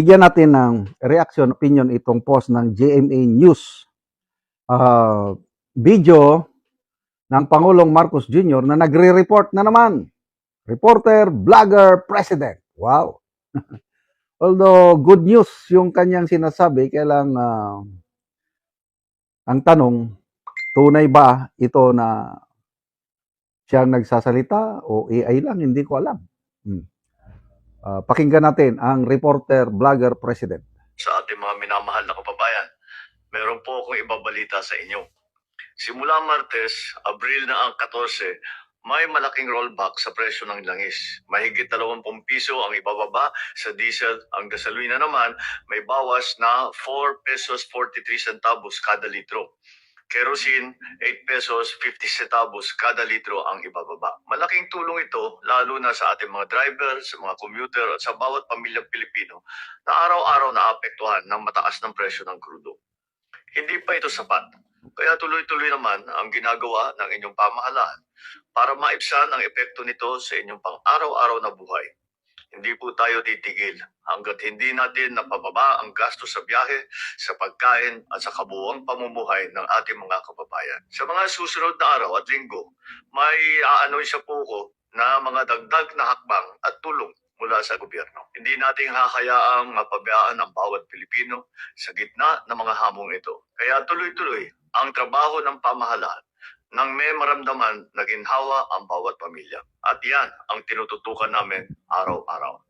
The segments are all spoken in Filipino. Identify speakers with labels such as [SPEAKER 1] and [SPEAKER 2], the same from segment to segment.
[SPEAKER 1] Bigyan natin ng reaction, opinion itong post ng GMA News. Video ng Pangulong Marcos Jr. na nagre-report na naman. Reporter, vlogger, president. Wow. Although good news yung kanyang sinasabi, kaya lang ang tanong, tunay ba ito na siyang nagsasalita o AI lang? Hindi ko alam. Pakinggan natin ang reporter, vlogger, president.
[SPEAKER 2] Sa ating mga minamahal na kababayan, meron po akong ibabalita sa inyo. Simula Martes, Abril na ang 14, may malaking rollback sa presyo ng langis. Mahigit 20 piso ang ibababa sa diesel. Ang gasolina naman, may bawas na 4 pesos 43 centavos kada litro. Kerosene, 8 pesos 50 centavos kada litro ang ibababa. Malaking tulong ito lalo na sa ating mga driver, sa mga commuter at sa bawat pamilyang Pilipino na araw-araw naapektuhan ng mataas ng presyo ng krudo. Hindi pa ito sapat. Kaya tuloy-tuloy naman ang ginagawa ng inyong pamahalaan para maibsan ang epekto nito sa inyong pang-araw-araw na buhay. Hindi po tayo titigil hanggat hindi natin napababa ang gasto sa biyahe, sa pagkain at sa kabuuang pamumuhay ng ating mga kababayan. Sa mga susunod na araw at linggo, may aanoy sa po ko na mga dagdag na hakbang at tulong mula sa gobyerno. Hindi natin hahayaang mapabayaan ang bawat Pilipino sa gitna ng mga hamong ito. Kaya tuloy-tuloy ang trabaho ng pamahalaan nang may maramdaman na ginhawa ang bawat pamilya. At yan ang tinututukan namin araw-araw.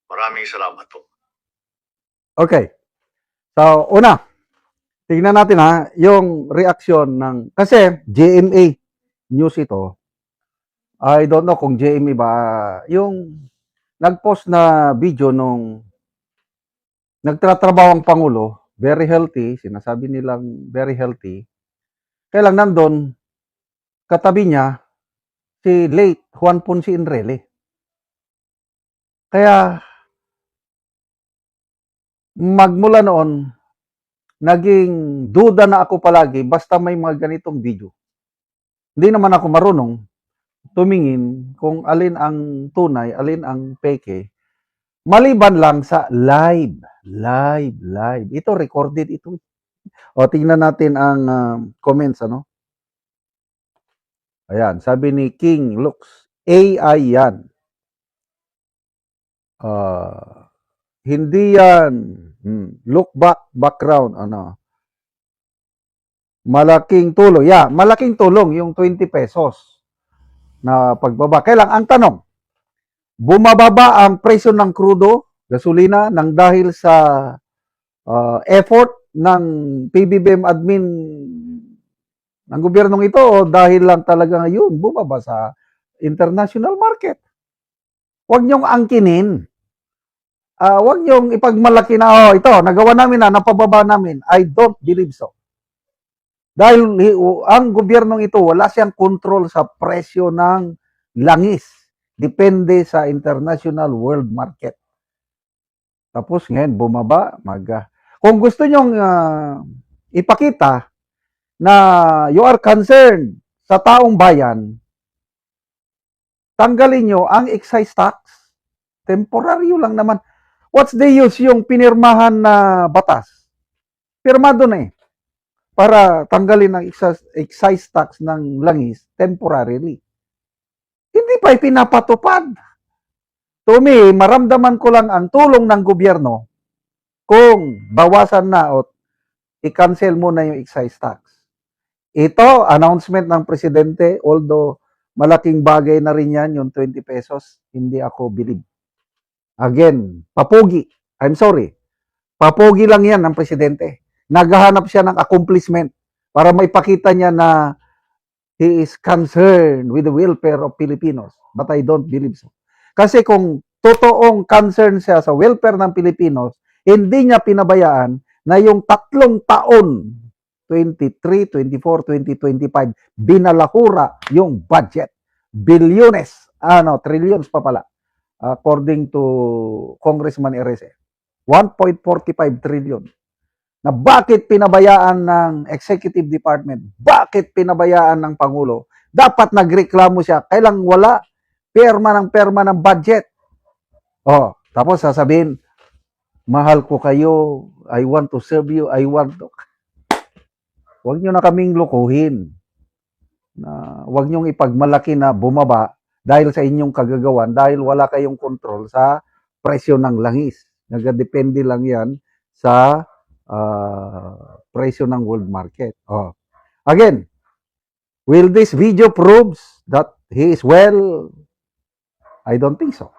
[SPEAKER 2] Maraming salamat po.
[SPEAKER 1] Okay. So, una, tignan natin yung reaksyon ng, kasi GMA News ito, I don't know kung GMA ba, yung nag-post na video nung nagtatrabaho ang Pangulo, very healthy, sinasabi nilang very healthy, kaya lang nandun, katabi niya, si late Juan Ponce Enrile. Kaya, magmula noon, naging duda na ako palagi basta may mga ganitong video. Hindi naman ako marunong tumingin kung alin ang tunay, alin ang peke. Maliban lang sa live. Ito, recorded ito. O, tingnan natin ang comments, ano? Ayan, sabi ni King Lux, AI yan. Hindi yan. Look back, background, ano. Malaking tulong. Yeah, malaking tulong yung 20 pesos na pagbaba. Kaya lang, ang tanong, bumababa ang presyo ng crudo, gasolina, nang dahil sa effort ng PBBM admin ng gobyernong ito o dahil lang talaga ngayon bumaba sa international market. Huwag niyong angkinin. Huwag niyong ipagmalaki na, ito, nagawa namin na, napababa namin. I don't believe so. Dahil ang gobyernong ito, wala siyang control sa presyo ng langis. Depende sa international world market. Tapos ngayon, bumaba. Kung gusto nyong ipakita na you are concerned sa taong bayan, tanggalin nyo ang excise tax. Temporaryo lang naman. What's the use yung pinirmahan na batas? Pirmado na para tanggalin ang excise tax ng langis temporarily. Hindi pa ipinapatupad. To me, maramdaman ko lang ang tulong ng gobyerno kung bawasan na o i-cancel mo na yung excise tax. Ito, announcement ng presidente, although malaking bagay na rin yan, yung 20 pesos, hindi ako believe. Again, papogi. I'm sorry. Papogi lang yan ng presidente. Naghahanap siya ng accomplishment para maipakita niya na he is concerned with the welfare of Filipinos. But I don't believe so. Kasi kung totoong concern siya sa welfare ng Pilipinos, hindi niya pinabayaan na yung 3 taon, 23, 24, 2025, binalahura yung budget. Bilyones, trillions pa pala, according to Congressman Erese. 1.45 trillion. Na bakit pinabayaan ng Executive Department? Bakit pinabayaan ng Pangulo? Dapat nagreklamo siya. Kailang wala. Perma ng budget. Tapos sasabihin, mahal ko kayo, I want to serve you, I want to... Huwag nyo na kaming lukuhin. Huwag nyong ipagmalaki na bumaba dahil sa inyong kagagawan, dahil wala kayong control sa presyo ng langis. Nagdepende lang yan sa presyo ng world market. Again, will this video proves that he is well? I don't think so.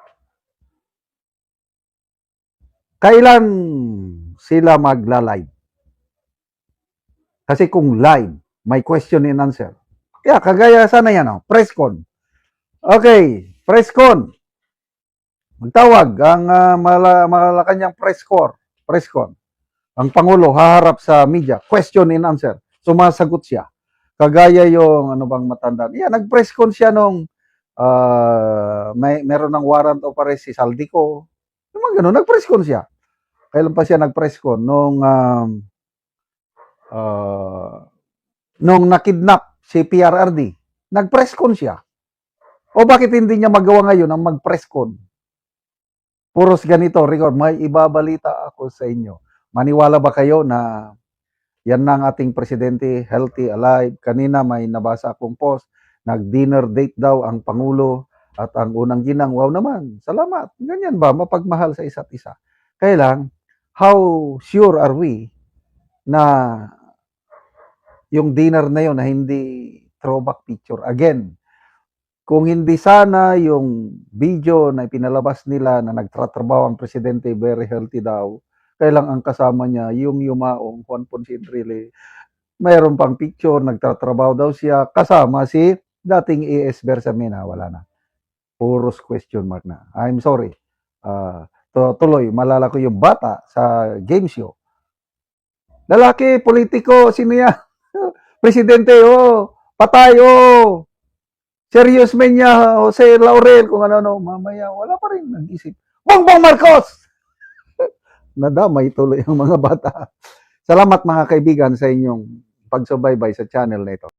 [SPEAKER 1] Kailan sila magla-live? Kasi kung live, may question and answer. Kaya kagaya sana yan, press con. Okay, press con. Magtawag ang Malacanang press con. Ang Pangulo haharap sa media, question and answer. Sumasagot siya. Kagaya yung ano bang matanda. Yeah, nag-press con siya nung meron ng warrant of arrest si Saldico. Yung mga ganun, nag-press con siya. Kailan pa siya nag-press con? Nung nakidnap si PRRD, nag-press con siya. O bakit hindi niya magawa ngayon ang mag-press con? Puros ganito, record, may ibabalita ako sa inyo. Maniwala ba kayo na yan na ang ating presidente, healthy, alive? Kanina may nabasa akong post, nag-dinner date daw ang Pangulo at ang unang ginang. Wow naman, salamat. Ganyan ba, mapagmahal sa isa't isa? Kaya lang, how sure are we na yung dinner na yun na hindi throwback picture? Again, kung hindi sana yung video na ipinalabas nila na nagtatrabaho ang presidente, very healthy daw, kailang ang kasama niya, yung yumaong Juan Ponce Enrile, mayroon pang picture, nagtatrabaho daw siya, kasama si dating AS Bersamena, wala na. Puros question mark na. I'm sorry. Tuloy, malala ko yung bata sa game show. Lalaki, politiko, sino yan? Presidente, patay, serious man niya, Jose Laurel, kung ano, mamaya, wala pa rin nag-isip. Bongbong Marcos! Nadamay tuloy ang mga bata. Salamat mga kaibigan sa inyong pagsubaybay sa channel na ito.